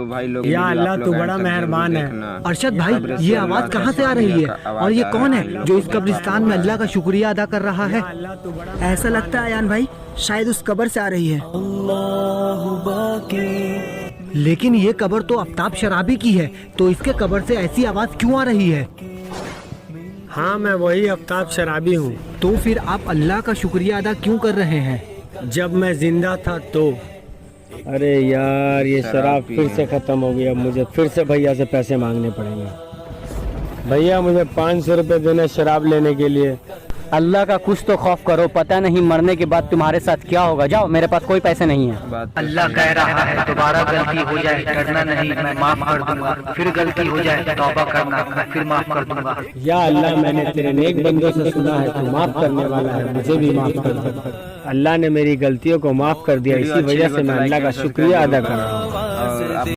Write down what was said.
भाई लोग या अल्लाह तू बड़ा मेहरबान है। अरशद भाई ये आवाज कहाँ से आ रही है और ये कौन है जो इस कब्रिस्तान में अल्लाह का शुक्रिया अदा कर रहा है? ऐसा लगता है अयान भाई शायद उस कब्र से आ रही है। लेकिन ये कब्र तो आफ्ताब शराबी की है, तो इसके कब्र से ऐसी आवाज क्यों आ रही है? हाँ मैं वही आफ्ताब शराबी हूँ। तो फिर आप अल्लाह का शुक्रिया अदा क्यों कर रहे हैं? जब मैं जिंदा था तो। अरे यार ये शराब फिर से खत्म हो गई, अब मुझे फिर से भैया से पैसे मांगने पड़ेंगे। भैया मुझे 500 रुपए देने शराब लेने के लिए। अल्लाह का कुछ तो खौफ करो, पता नहीं मरने के बाद तुम्हारे साथ क्या होगा। जाओ, मेरे पास कोई पैसे नहीं है। अल्लाह कह रहा है दोबारा गलती हो जाए डरना नहीं, मैं माफ कर दूंगा। फिर गलती हो जाए तौबा करना, मैं फिर माफ कर दूंगा। या अल्लाह मैंने तेरे नेक बंदों से सुना है तू माफ करने वाला है, मुझे भी माफ कर दे। अल्लाह ने मेरी गलतियों को माफ कर दिया, इसी वजह से मैं अल्लाह का शुक्रिया अदा कर रहा हूँ।